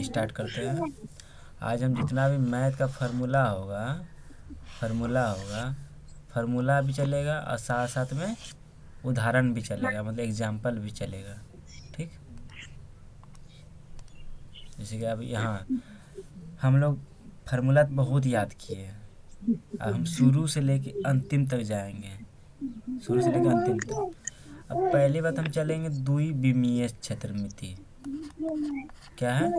Start करते हैं। आज हम जितना भी मैथ का फार्मूला भी चलेगा और साथ साथ में उदाहरण भी चलेगा, मतलब एग्जाम्पल भी चलेगा। ठीक, जैसे कि अब यहाँ हम लोग फार्मूला तो बहुत याद किए हैं। अब हम शुरू से लेके अंतिम तक जाएंगे, शुरू से लेकर अंतिम तक। अब पहली बात हम चलेंगे द्विविमीय क्षेत्रमिति। क्या है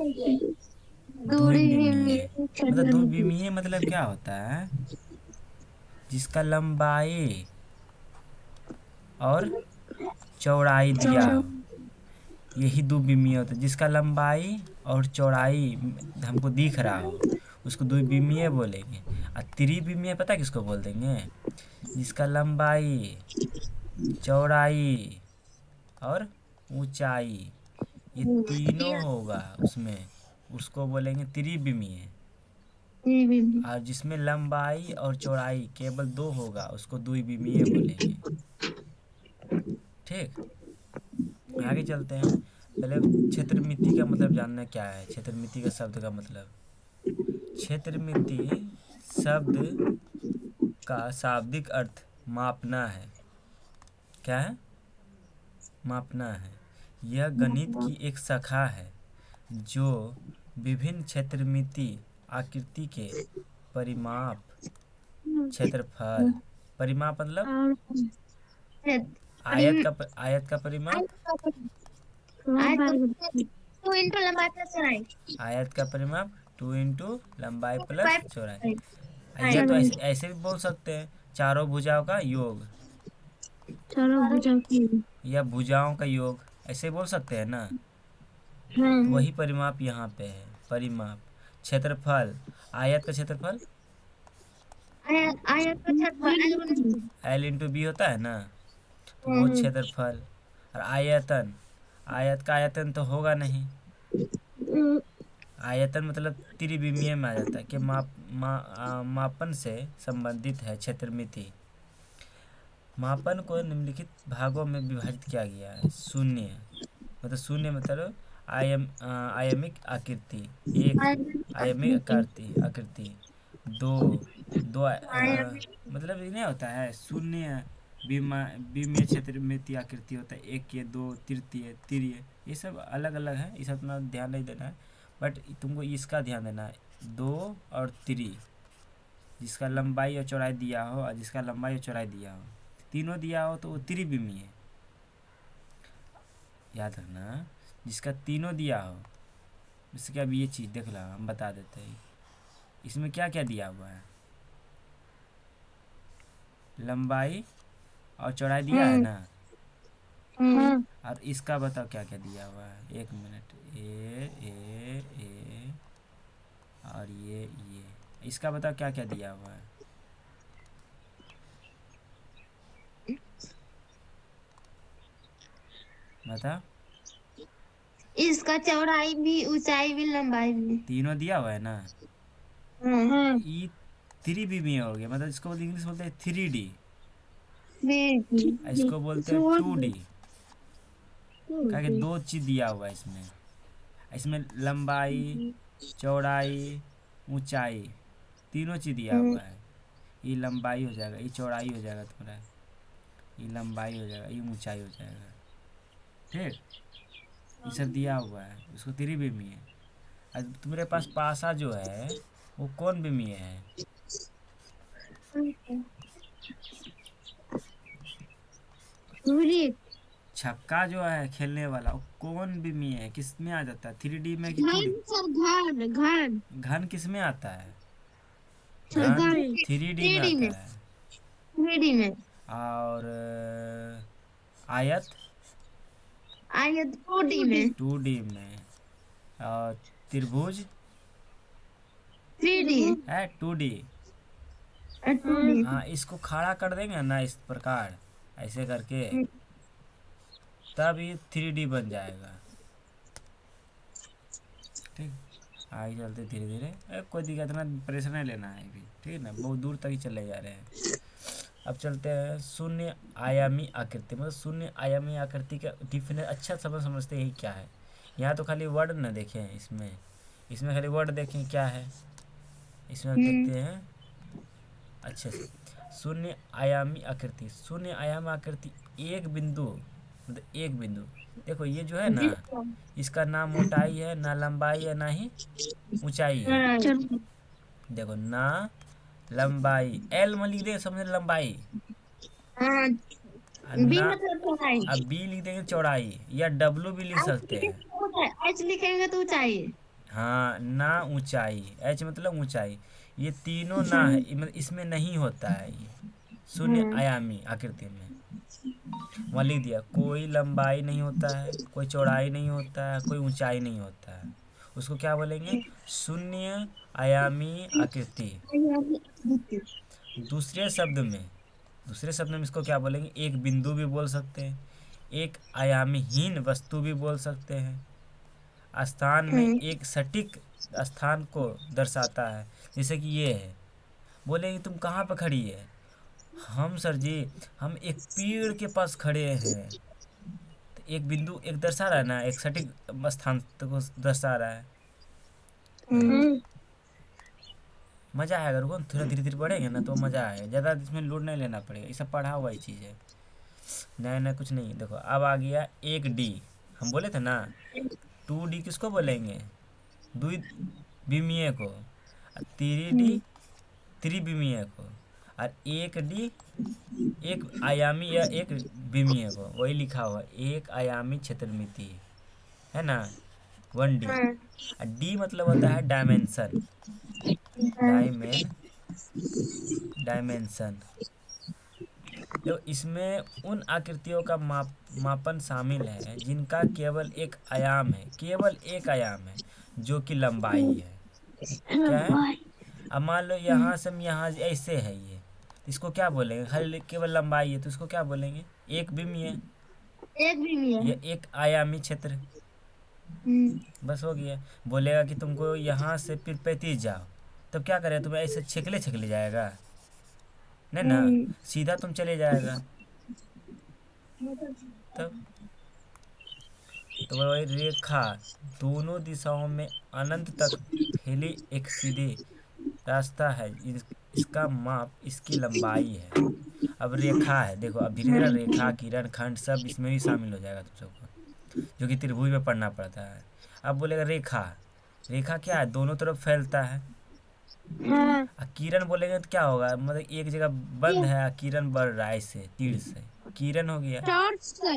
दूरी भी द्विविमीय? मतलब क्षेत्र में द्विविमीय मतलब क्या होता है? जिसका लंबाई और चौड़ाई दिया चौड़ा हो, यही द्विविमीय होता है। जिसका लंबाई और चौड़ाई हमको दिख रहा हो उसको द्विविमीय बोलेंगे। और त्रिविमीय पता है किसको बोल देंगे? जिसका लंबाई, चौड़ाई और ऊंचाई ये तीनों होगा उसमें, उसको बोलेंगे त्रिविमीय। भी और जिसमें लंबाई और चौड़ाई केवल दो होगा उसको द्विविमीय बोलेंगे। ठीक, आगे चलते हैं। पहले क्षेत्रमिति का मतलब जानना क्या है। क्षेत्रमिति का शब्द का मतलब, क्षेत्रमिति शब्द का शाब्दिक अर्थ मापना है। क्या है? मापना है। यह गणित की एक शाखा है जो विभिन्न क्षेत्रमिति आकृति के परिमाप, क्षेत्रफल, परिमाप मतलब और आयत का परिमाप, टू इंटू लंबाई प्लस चौड़ाई आयत का परिमाप 2 इंटू लंबाई प्लस चौड़ाई। या तो चलो ऐसे ऐसे भी बोल सकते हैं, चारों भुजाओं का योग चलो बुझाओ की या भुजाओं का योग, ऐसे बोल सकते हैं ना। तो हाँ वही परिमाप यहाँ पे है। परिमाप, क्षेत्रफल, आयत का क्षेत्रफल आयत का क्षेत्रफल एल इंटू बी होता है ना, तो वो क्षेत्रफल। और आयतन, आयत का आयतन तो होगा नहीं। आयतन मतलब त्रिविमीय में आ जाता है कि मापन से संबंधित है। क्षेत्रमिति मापन को निम्नलिखित भागों में विभाजित किया गया है। शून्य मतलब, शून्य मतलब आयमिक आकृति, एक आयमिक आकृति, दो दो मतलब ये नहीं होता है शून्य विमीय क्षेत्रमिति आकृति होता है, एक ये, दो तृतीय, तिर्य, ये सब अलग अलग है, ये सब अपना ध्यान नहीं देना है। बट तुमको इसका ध्यान देना है, दो और त्रि, जिसका लंबाई और चौड़ाई दिया हो और जिसका लंबाई और चौड़ाई दिया हो, तीनों दिया हो तो वो त्रिविमीय है। याद रखना, जिसका तीनों दिया हो। जैसे कि अब ये चीज़ देख लो, हम बता देते हैं इसमें क्या क्या दिया हुआ है। लंबाई और चौड़ाई दिया है ना, और इसका बताओ क्या क्या दिया हुआ है। एक मिनट, ए और ये, इसका बताओ क्या क्या दिया हुआ है। बता। इसका चौड़ाई भी ऊंचाई भी लंबाई भी तीनों दिया हुआ है ना। हाँ ई थ्री बी में हो गया, मतलब इसको इंग्लिश बोलते हैं 3D, इसको बोलते हैं 2D। क्या कि दो चीज़ दिया हुआ है इसमें, इसमें लंबाई, चौड़ाई, ऊंचाई, तीनों चीज़ दिया हुआ है। ये लंबाई हो जाएगा, ये चौड़ाई हो जाएगा तुम्हारा, ये लंबाई हो जाएगा, ये ऊंचाई हो जाएगा। ठीक, ये सब दिया हुआ है, उसको त्रिविमीय है। अब तुम्हारे पास पासा जो है वो कौन विमीय है? छक्का जो है खेलने वाला वो कौन विमीय है, किस में आ जाता है? 3D में कि 2D? घन घन किस में आता है? घन घन 3D में थ्री आता में है। थ्री में और आयत आयत 2D में 2D में। और त्रिभुज 3D है 2D। 2D हाँ, इसको खड़ा कर देंगे ना इस प्रकार, ऐसे करके, तब ये 3D बन जाएगा। ठीक, आगे चलते धीरे धीरे, कोई दिक्कत ना, प्रेशर नहीं लेना है अभी, ठीक है ना, बहुत दूर तक ही चले जा रहे हैं। अब चलते हैं शून्य आयामी आकृति। मतलब शून्य आयामी आकृति का डिफिनेशन अच्छा समझते हैं क्या है। यहाँ तो खाली वर्ड ना देखें इसमें, इसमें खाली वर्ड देखें क्या है, इसमें हम हम्म। देखते हैं अच्छे से। शून्य आयामी आकृति, शून्य आयामी आकृति एक बिंदु, मतलब एक बिंदु। देखो ये जो है ना, जिसको इसका ना मोटाई है, ना लंबाई है, ना ही ऊंचाई है। चलो। देखो ना लंबाई, एल में लिख देंगे समझ लंबाई, हाँ, और बी ना, मतलब चौड़ाई। अब बी लिख देंगे चौड़ाई, या डब्लू भी लिख सकते हैं। एच लिखेंगे तो ऊंचाई। हाँ ना ऊंचाई, एच मतलब ऊंचाई। ये तीनों ना है, हम्म। मतलब इसमें नहीं होता है ये शून्य हम्म। आयामी आकृति में। वहाँ लिख दिया कोई लंबाई नहीं होता है, कोई चौड़ाई नहीं होता है, कोई ऊंचाई नहीं होता है, उसको क्या बोलेंगे, शून्य आयामी आकृति। दूसरे शब्द में, दूसरे शब्द में इसको क्या बोलेंगे, एक बिंदु भी बोल सकते हैं, एक आयामहीन वस्तु भी बोल सकते हैं। स्थान में हम्म। एक सटीक स्थान को दर्शाता है, जैसे कि ये है, बोलेंगे तुम कहाँ पर खड़ी है, हम सर जी हम एक पेड़ के पास खड़े हैं। तो एक बिंदु एक दर्शा रहा है ना, एक सटीक स्थान को दर्शा रहा है। हम्म। मज़ा आएगा, रुको न, थोड़ा धीरे धीरे पढ़ेंगे ना तो मज़ा आएगा, ज़्यादा इसमें लोड नहीं लेना पड़ेगा, ये सब पढ़ा हुआ ही चीज़ है, नया नया कुछ नहीं। देखो अब आ गया एक डी, हम बोले थे ना 2D किसको बोलेंगे, द्विविमीय को, और 3D त्रिविमीय को, और 1D एक आयामी या एक विमीय को, वही लिखा हुआ एक आयामी क्षेत्रमिति है ना, 1D। और डी मतलब होता है डायमेंशन, डायमेन डायमेंशन। तो इसमें उन आकृतियों का मापन शामिल है जिनका केवल एक आयाम है, केवल एक आयाम है, जो कि लंबाई है। क्या है, अब मान लो यहाँ से हम यहाँ ऐसे है ये, तो इसको क्या बोलेंगे, खाली केवल लंबाई है तो इसको क्या बोलेंगे, एक विमीय, एक भी नहीं है। या एक आयामी क्षेत्र। बस हो गया। बोलेगा कि तुमको यहाँ से फिर 35 जाओ, तब क्या करें, तुम्हें ऐसे छेकले छेकले जाएगा नहीं ना, सीधा तुम चले जाएगा। तब तो वही रेखा दोनों दिशाओं में अनंत तक फैली एक सीधी रास्ता है, इसका माप इसकी लंबाई है। अब रेखा है, देखो अब धीरे धीरे रेखा किरण खंड सब इसमें भी शामिल हो जाएगा तुम सबको, जो कि त्रिभुज में पढ़ना पड़ता है। अब बोलेगा रेखा, रेखा क्या है, दोनों तरफ फैलता है। हाँ। और किरण बोलेंगे तो क्या होगा, मतलब एक जगह बंद है और किरण बढ़ रहा है ऐसे तीर से, किरण हो गया। टॉर्च से।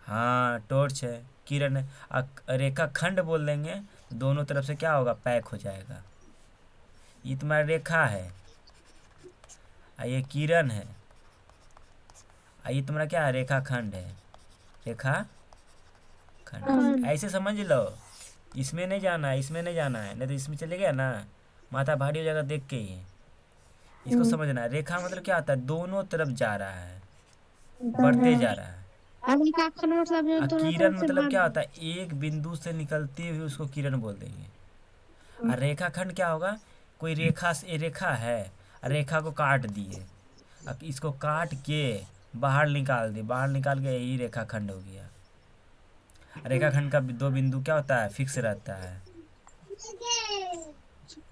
हाँ टॉर्च है, किरण है। रेखा खंड बोल देंगे तो दोनों तरफ से क्या होगा, पैक हो जाएगा। ये तुम्हारा रेखा है, और ये किरण है, और ये तुम्हारा क्या है, रेखा खंड है, रेखा खंड। ऐसे समझ लो, इसमें नहीं जाना है, इसमें नहीं जाना है, नहीं तो इसमें चले गया ना माथा भारी हो जाएगा देख के ही। इसको समझना है, रेखा मतलब क्या होता है, दोनों तरफ जा रहा है, बढ़ते जा रहा है। अभी का खंड मतलब जो दोनों किरण तरफ से मतलब बढ़। क्या होता है, एक बिंदु से निकलती हुई उसको किरण बोल देंगे। और रेखा खंड क्या होगा, कोई रेखा से रेखा है, और रेखा को काट दिए, अब इसको काट के बाहर निकाल दिए, बाहर निकाल के यही रेखा खंड हो गया। रेखा खंड का दो बिंदु क्या होता है, फिक्स रहता है,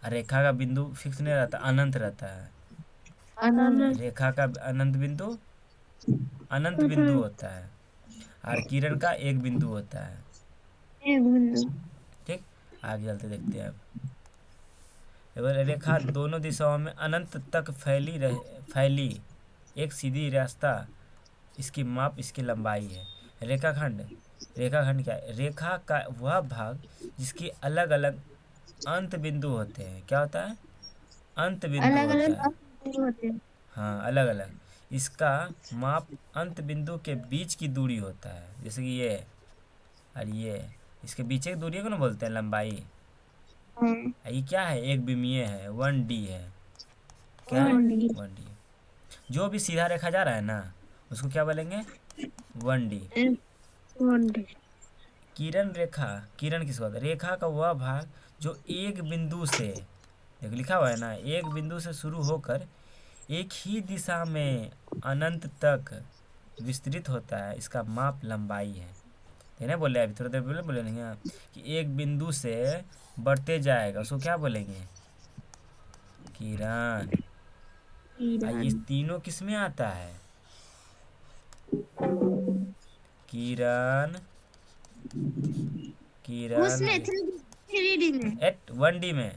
और रेखा का बिंदु फिक्स नहीं रहता, अनंत रहता है। अनंत। रेखा का अनंत बिंदु अनंत बिंदु होता है, और किरण का एक बिंदु होता है। एक बिंदु। ठीक, आगे चलते देखते हैं। अब रेखा दोनों दिशाओं में अनंत तक फैली एक सीधी रास्ता, इसकी माप इसकी लंबाई है। रेखाखंड, रेखाखंड क्या है, रेखा का वह भाग जिसकी अलग अलग अंत बिंदु होते हैं, क्या होता है, अंत बिंदु अलग होता अलग है। होते हैं। हाँ अलग अलग, इसका माप अंत बिंदु के बीच की दूरी होता है, जैसे कि ये और ये, इसके बीच की दूरी को ना बोलते हैं लंबाई। ये क्या है, एक विमीय है, 1D है। क्या है, 1D। जो भी सीधा रेखा जा रहा है ना उसको क्या बोलेंगे, 1D। किरण रेखा, किरण किसको होता है, रेखा का वह भाग जो एक बिंदु से, देखो लिखा हुआ है ना, एक बिंदु से शुरू होकर एक ही दिशा में अनंत तक विस्तृत होता है, इसका माप लंबाई है। नहीं बोले अभी थोड़ी देर पहले बोले नहीं हाँ, कि एक बिंदु से बढ़ते जाएगा उसको क्या बोलेंगे? किरण। ये किरण। तीनों किस में आता है? किरण, किरण, उसमें थ्री डी में। एट 1D में।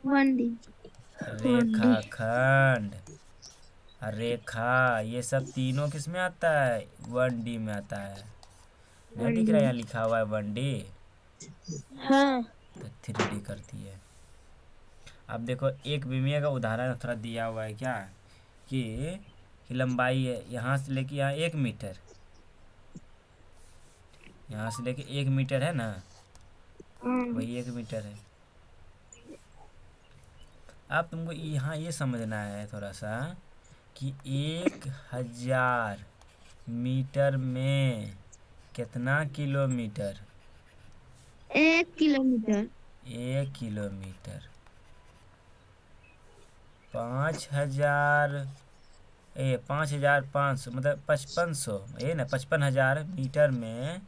1D। 1D। रेखाखंड, रेखा, ये सब तीनों किस में आता है? 1D में आता है। नहीं दिख 1D। रहा है यहाँ लिखा हुआ है 1D, हाँ। तो 3D करती है। अब देखो एक विमीय का उदाहरण थोड़ा दिया हुआ है क्या, कि लंबाई है यहाँ से लेके यहाँ 1 मीटर, यहाँ से लेके 1 मीटर है ना, हाँ। वही 1 मीटर है। अब तुमको यहाँ ये समझना है थोड़ा सा कि 1000 मीटर में कितना किलोमीटर? 1 किलोमीटर। 1 किलोमीटर। 5000, 5500 मतलब 5500, ये ना 55,000 मीटर में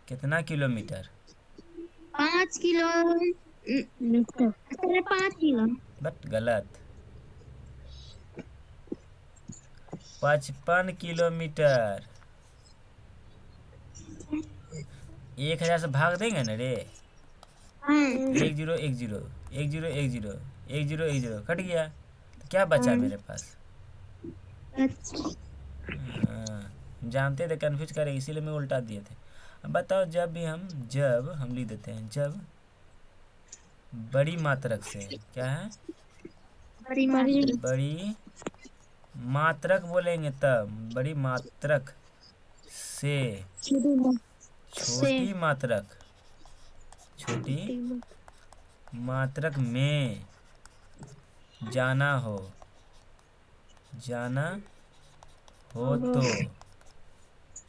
कितना किलोमीटर? 5 किलोमीटर। 5 किलो। बट गलत, 55 किलोमीटर। 1000 से भाग देंगे ना रे, हाँ। 1010, 1010, 1010 कट गया, तो क्या बचा मेरे पास? अच्छा। हाँ, जानते थे कन्फ्यूज करें इसीलिए मैं उल्टा दिए थे। अब बताओ, जब हम लिख देते हैं, जब बड़ी मात्रक से, क्या है? बड़ी मात्रा। बड़ी मात्रक बोलेंगे तब, बड़ी मात्रक से से। छोटी मात्रक, छोटी मात्रक में जाना हो, जाना हो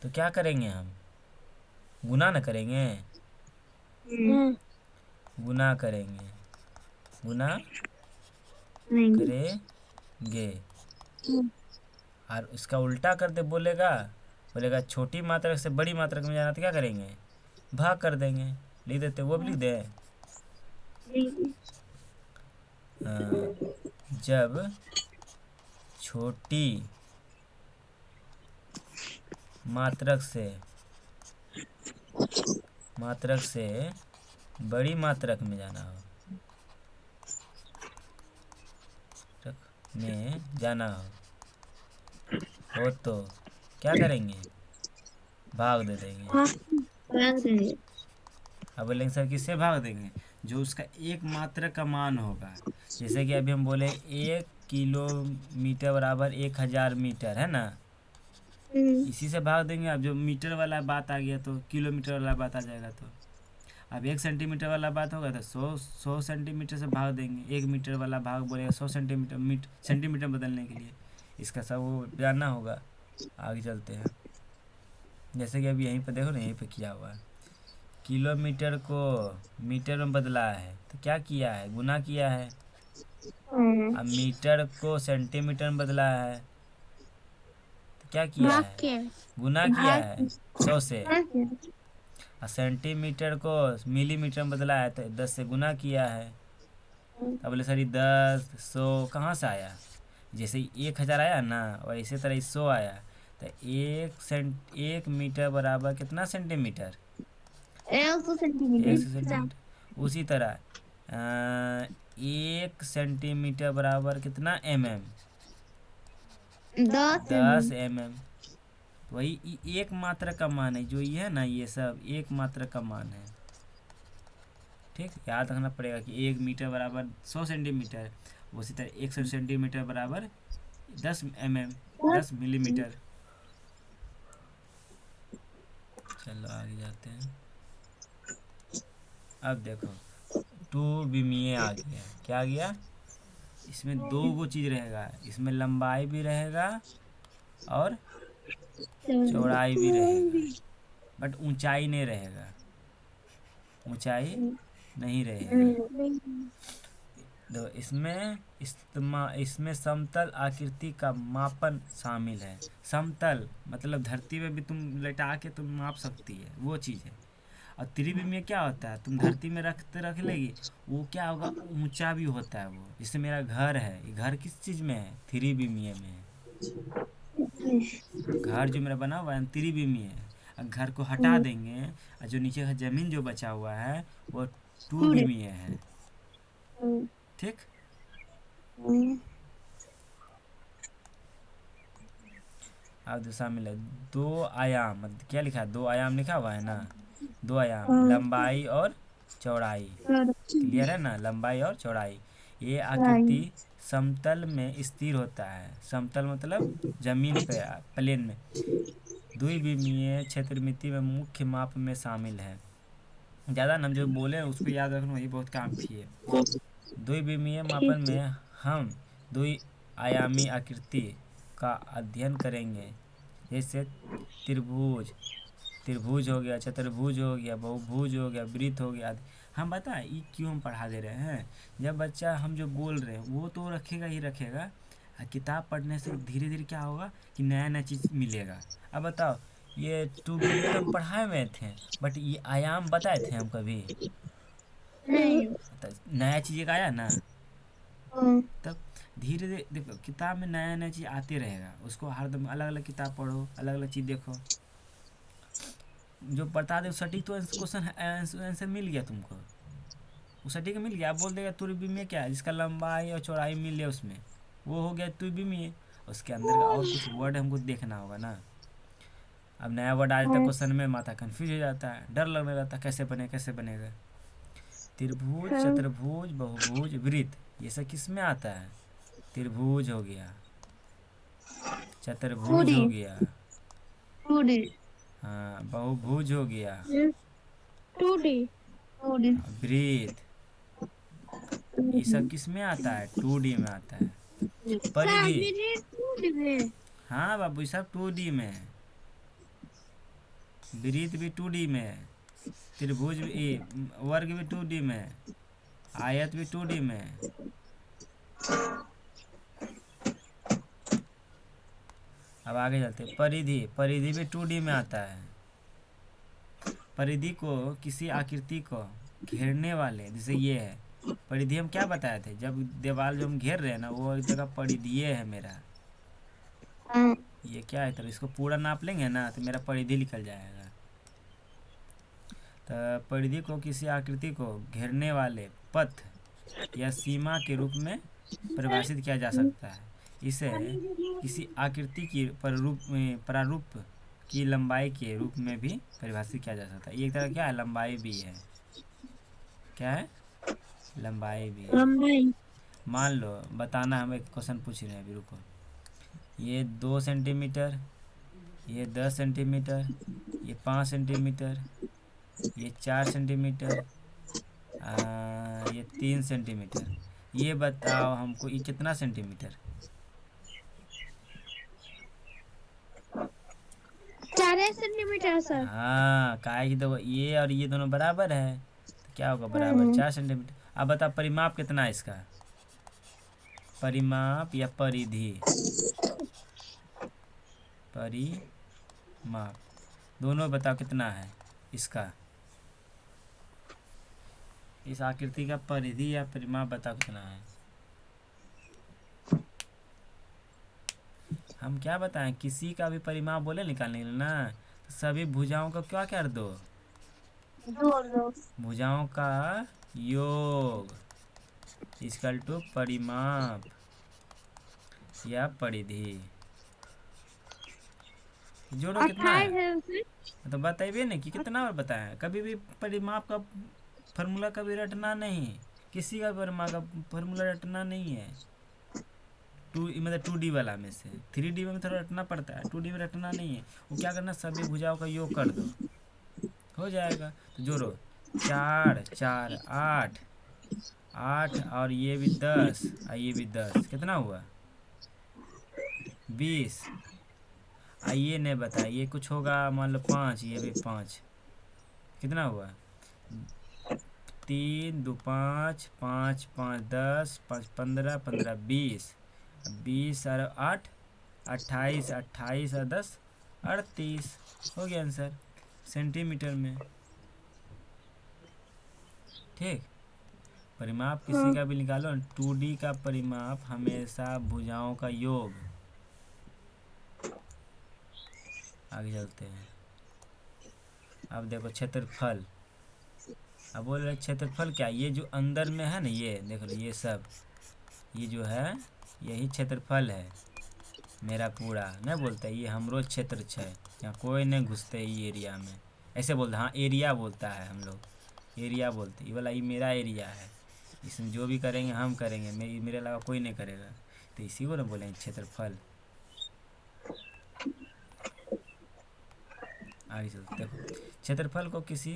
तो क्या करेंगे हम? गुना न करेंगे, गुना करेंगे, गुना नहीं। करेंगे। और उसका उल्टा कर दे बोलेगा, बोलेगा छोटी मात्रक से बड़ी मात्रक में जाना तो क्या करेंगे? भाग कर देंगे। लिख देते, वो भी लिख दें। जब छोटी मात्रक से बड़ी मात्रक में जाना हो तो क्या करेंगे? भाग दे देंगे। भाग देंगे। अब बोलेंगे सर किससे भाग देंगे? जो उसका एक मात्रक का मान होगा, जैसे कि अभी हम बोले 1 किलोमीटर बराबर 1000 मीटर है ना, इसी से भाग देंगे। अब जो मीटर वाला बात आ गया तो किलोमीटर वाला बात आ जाएगा, तो अब 1 सेंटीमीटर वाला बात होगा तो 100 सेंटीमीटर से भाग देंगे। 1 मीटर वाला भाग बोलेगा 100 सेंटीमीटर, सेंटीमीटर बदलने के लिए इसका सब वो जानना होगा। आगे चलते हैं, जैसे कि अभी यहीं पर देखो ना, यहीं पर किया हुआ है, किलोमीटर को मीटर में बदला है तो क्या किया है? गुना किया है। अब मीटर को सेंटीमीटर में बदला है तो क्या किया भाग है? के। गुना किया है भाग। 100 से। भाग। और सेंटीमीटर को मिलीमीटर में बदला है तो 10 से गुना किया है। अब बोले सर ये 10 100 कहाँ से आया? जैसे 1000 आया ना, और इसी तरह 100 आया, तो 1 मीटर बराबर कितना सेंटीमीटर? 100 100 सेंटीमीटर। सेंटीमीटर। उसी तरह 1 सेंटीमीटर बराबर कितना mm? 10 10 mm। वही एक मात्रा का मान है, जो ये है ना, ये सब एक मात्रा का मान है। ठीक, याद रखना पड़ेगा कि 1 मीटर बराबर 100 सेंटीमीटर, उसी तरह 100 सेंटीमीटर बराबर 10 mm, 10 मिलीमीटर। चलो आगे जाते हैं। अब देखो 2 विमीय आ गया। क्या आ गया? इसमें 2 चीज़ रहेगा, इसमें लंबाई भी रहेगा और चौड़ाई भी रहेगा, बट ऊंचाई नहीं रहेगा, ऊंचाई नहीं रहेगा। देखो इसमें समतल आकृति का मापन शामिल है। समतल मतलब धरती पे भी तुम लेटा के तुम माप सकती है, वो चीज़ है। और त्रिविमीय क्या होता है, तुम धरती में रख लेगी, वो क्या होगा, ऊंचा भी होता है वो। जैसे मेरा घर है, ये घर किस चीज़ में है, त्रिविमीय में है। घर जो मेरा बना हुआ है त्रिविमीय है। और घर को हटा देंगे और जो नीचे का ज़मीन जो बचा हुआ है वो टू टू डी। विमीय है। ठीक। अब दूसरा मिला दो आयाम, मतलब क्या लिखा है, दो आयाम लिखा हुआ है ना। दो आयाम लंबाई और चौड़ाई। क्लियर है ना, लंबाई और चौड़ाई। ये आकृति समतल में स्थिर होता है। समतल मतलब जमीन पे, प्लेन में। द्विविमीय क्षेत्रमिति में मुख्य माप में शामिल है। ज़्यादा ना हम जो बोले उसको याद रखना, वही बहुत काफ़ी है। द्विविमीय मापन में हम द्वि आयामी आकृति का अध्ययन करेंगे, जैसे त्रिभुज, त्रिभुज हो गया, चतुर्भुज हो गया, बहुभुज हो गया, वृत्त हो गया आदि। हम बताएं ये क्यों हम पढ़ा दे रहे हैं, जब बच्चा हम जो बोल रहे हैं वो तो रखेगा ही रखेगा, किताब पढ़ने से धीरे धीरे क्या होगा कि नया नया चीज़ मिलेगा। अब बताओ, ये टू बी में तो हम पढ़ाए हुए थे, बट ये आयाम बताए थे हम कभी? नहीं। तो नया चीज़ एक आया ना, हाँ। तब धीरे धीरे देखो किताब में नया नया चीज़ आते रहेगा, उसको हरदम अलग अलग किताब पढ़ो, अलग अलग चीज़ देखो, जो बता दे सटीक तो क्वेश्चन आंसर मिल गया तुमको, वो सटीक मिल गया। आप बोल देगा तुर्बी में क्या है, जिसका लंबाई और चौड़ाई मिल है उसमें, वो हो गया तुर्बी में। उसके अंदर का और कुछ वर्ड हमको देखना होगा ना। अब नया वर्ड आ जाता है क्वेश्चन में, माथा कन्फ्यूज हो जाता है, डर लगने लगता है कैसे बने कैसे बनेगा। त्रिभुज, चतुर्भुज, बहुभुज, वृत्त, ये सब किस में आता है? त्रिभुज हो गया, टू चतुर्भुज डी। हो गया, टू डी। हाँ बहुभुज हो गया, टू डी। To D. वृत्त, ये सब किस में आता है? 2D में आता है। परिधि, टू डी में। हाँ बाबू ये सब 2D में है। वृत्त भी 2D में है, त्रिभुज भी वर्ग भी 2D में है, आयत भी 2D में है। अब आगे चलते, परिधि, परिधि भी 2D में आता है। परिधि को किसी आकृति को घेरने वाले, जैसे ये है परिधि, हम क्या बताए थे जब दीवार जो हम घेर रहे हैं ना, वो एक जगह परिधि है मेरा। हाँ। ये क्या है, तो इसको पूरा नाप लेंगे ना तो मेरा परिधि निकल जाएगा। तो परिधि को किसी आकृति को घेरने वाले पथ या सीमा के रूप में परिभाषित किया जा सकता है। इसे किसी आकृति की प्रारूप की लंबाई के रूप में भी परिभाषित किया जा सकता है। ये एक तरह क्या है, लंबाई भी है। क्या है? लंबाई भी है। लंबाई। मान लो बताना, हम एक क्वेश्चन पूछ रहे हैं अभी, रुको। ये 2 सेंटीमीटर, ये 10 सेंटीमीटर, ये 5 सेंटीमीटर, ये 4 सेंटीमीटर, ये 3 सेंटीमीटर। ये बताओ हमको ये कितना सेंटीमीटर? 4 centimetre sir. हाँ, काहे की तो ये और ये दोनों बराबर है, तो क्या होगा, बराबर 4 सेंटीमीटर। अब बता परिमाप कितना है इसका, परिमाप या परिधि? परिमाप, दोनों बताओ कितना है इसका, इस आकृति का परिधि या परिमाप बताओ कितना है। हम क्या बताएं, किसी का भी परिमाप बोले निकालने के लिए ना, तो सभी भुजाओं का क्या कर दो, जोड़ दो। भुजाओं का योग इक्वल टू परिमाप या परिधि। जोड़ो कितना है, 28 है उसमें। तो बताइए ना कि कितना बार बताएं। कभी भी परिमाप का फार्मूला कभी रटना नहीं, किसी का परिमाप का फार्मूला रटना नहीं है। मतलब 2D वाला में से 3D में थोड़ा रटना पड़ता है, 2D में रटना नहीं है। वो क्या करना, सभी भुजाओं का योग कर दो, हो जाएगा। तो जोड़ो, 4 4 8, 8 और ये भी 10 और ये भी 10, कितना हुआ, 20। आइए नहीं बताइए, ये कुछ होगा मान लो 5, ये भी 5, कितना हुआ, 3 2 5 5 5 10 5 15 15 20 20 और 8 28 28 और 10 38 हो गया आंसर सेंटीमीटर में। ठीक। परिमाप किसी का भी निकालो, 2D का परिमाप हमेशा भुजाओं का योग। आगे चलते हैं। अब देखो क्षेत्रफल। अब बोल रहे क्षेत्रफल क्या, ये जो अंदर में है ना, ये देख लो, ये सब ये जो है यही क्षेत्रफल है मेरा पूरा। नहीं बोलता ये हमरो क्षेत्र है, यहाँ कोई नहीं घुसते ये एरिया में, ऐसे बोलते। हाँ एरिया बोलता है, हम लोग एरिया बोलते। ये वाला ये मेरा एरिया है, इसमें जो भी करेंगे हम करेंगे, मेरे अलावा कोई नहीं करेगा, तो इसी को ना बोलेंगे क्षेत्रफल। आगे चलते देखो। क्षेत्रफल को किसी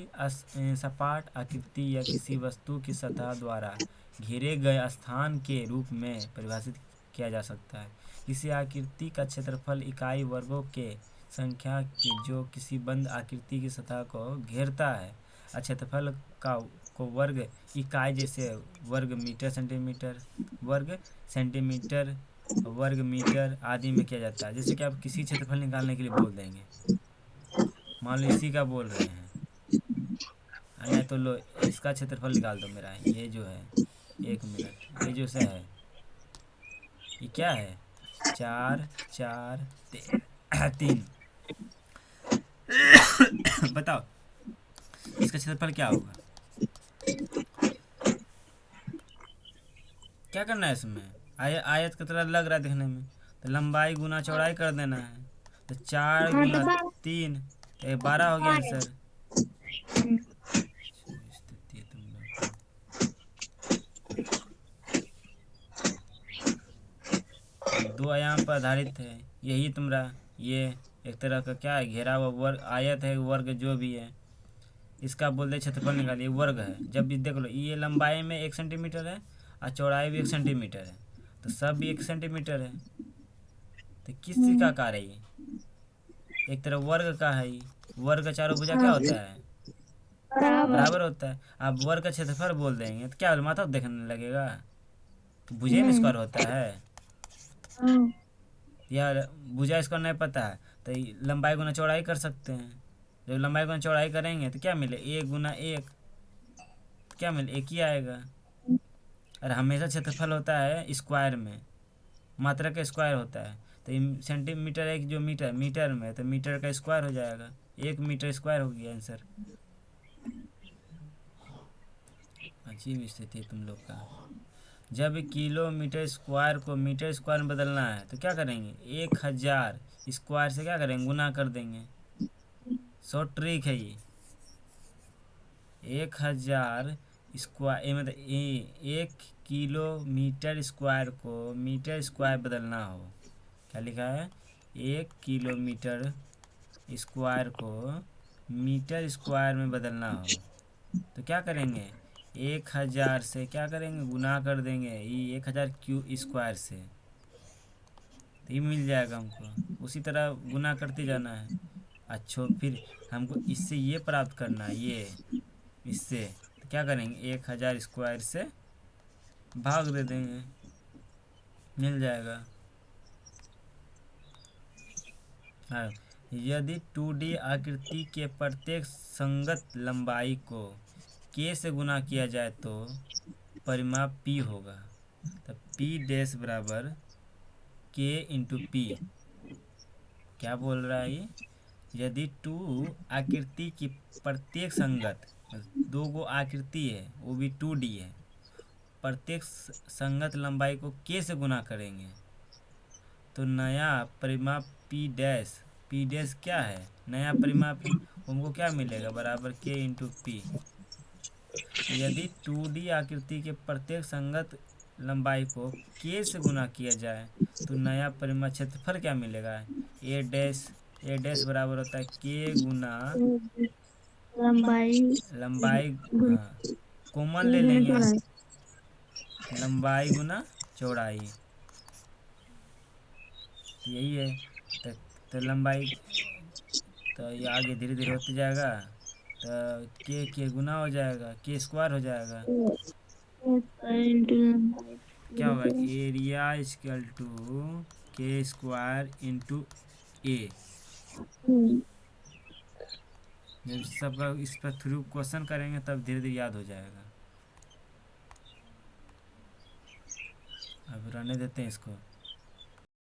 सपाट आकृति या किसी वस्तु की सतह द्वारा घेरे गए स्थान के रूप में परिभाषित किया जा सकता है। किसी आकृति का क्षेत्रफल इकाई वर्गों के संख्या की जो किसी बंद आकृति की सतह को घेरता है। क्षेत्रफल को वर्ग इकाई जैसे वर्ग मीटर सेंटीमीटर, वर्ग सेंटीमीटर, वर्ग मीटर आदि में किया जाता है। जैसे कि आप किसी क्षेत्रफल निकालने के लिए बोल देंगे, मान लो इसी का बोल रहे हैं, नहीं तो लो इसका क्षेत्रफल निकाल दो मेरा, ये जो है 1 मिनट, ये जो से है ये क्या है 4 4 3 बताओ इसका क्षेत्रफल क्या होगा। क्या करना है इसमें, आयत की तरह लग रहा है देखने में, तो लंबाई गुना चौड़ाई कर देना है, तो 4 हाँ तो गुना 3 तो 12 हो गया आंसर। स्थिति तुम लोग का 2 आयाम पर आधारित है, यही तुम्हारा ये एक तरह का क्या है, घेरा हुआ वर्ग आयत है, वर्ग जो भी है, इसका बोल दे क्षेत्रफल निकालिए, वर्ग है। जब भी देख लो ये लंबाई में 1 सेंटीमीटर है और चौड़ाई भी 1 सेंटीमीटर है, तो सब भी 1 सेंटीमीटर है, तो किस चीज़ का आकार है ये, एक तरफ वर्ग का है। वर्ग का चारों भुजा क्या होता है, बराबर होता है। आप वर्ग का क्षेत्रफल बोल देंगे तो क्या माथा देखने लगेगा, तो भुजा में स्क्वायर होता है, या भुजा स्क्वायर नहीं पता है तो लंबाई गुना चौड़ाई कर सकते हैं। जब लंबाई गुना चौड़ाई करेंगे तो क्या मिले, 1 गुना 1, क्या मिले 1 ही आएगा। और हमेशा क्षेत्रफल होता है स्क्वायर में, मात्रा का स्क्वायर होता है, तो सेंटीमीटर एक जो मीटर मीटर में, तो मीटर का स्क्वायर हो जाएगा, 1 मीटर स्क्वायर हो गया आंसर। अजीब स्थिति है तुम लोग का। जब किलोमीटर स्क्वायर को मीटर स्क्वायर में बदलना है तो क्या करेंगे, 1000 स्क्वायर से क्या करेंगे, गुना कर देंगे। शॉर्ट ट्रिक है ये। 1000 स्क्वायर मतलब 1 किलोमीटर स्क्वायर को मीटर स्क्वायर बदलना हो, क्या लिखा है, 1 किलोमीटर स्क्वायर को मीटर स्क्वायर में बदलना हो, तो क्या करेंगे, 1000 से क्या करेंगे, गुना कर देंगे ये 1000 क्यू स्क्वायर से, तो ये मिल जाएगा हमको। उसी तरह गुना करते जाना है। अच्छा फिर हमको इससे ये प्राप्त करना है, ये इससे, तो क्या करेंगे, 1000 स्क्वायर से भाग दे देंगे, मिल जाएगा। हाँ, यदि 2D आकृति के प्रत्येक संगत लंबाई को k से गुना किया जाए तो परिमाप p होगा, तो p डैश बराबर k इंटू पी। क्या बोल रहा है ये, यदि 2 आकृति की प्रत्येक संगत, 2 गो आकृति है वो भी 2D है, प्रत्येक संगत लंबाई को k से गुना करेंगे तो नया परिमाप p डैश क्या है, नया परिमाप है, हमको क्या मिलेगा, बराबर k इंटू पी। यदि 2D आकृति के प्रत्येक संगत लंबाई को k से गुना किया जाए तो नया परिमाप क्षेत्रफल क्या मिलेगा, ए डैश बराबर होता है k गुना लंबाई, हाँ कॉमन ले लेंगे, लंबाई गुना चौड़ाई, यही है। तो लंबाई, तो ये आगे धीरे धीरे होते जाएगा, तो के गुना हो जाएगा, के स्क्वायर हो जाएगा। इंटू लंबाई क्या होगा, बराबर एरिया इजकल टू के स्क्वायर इंटू ए। हम्म, जब सब इस पर थ्रू क्वेश्चन करेंगे तब धीरे धीरे याद हो जाएगा। अब रहने देते हैं इसको।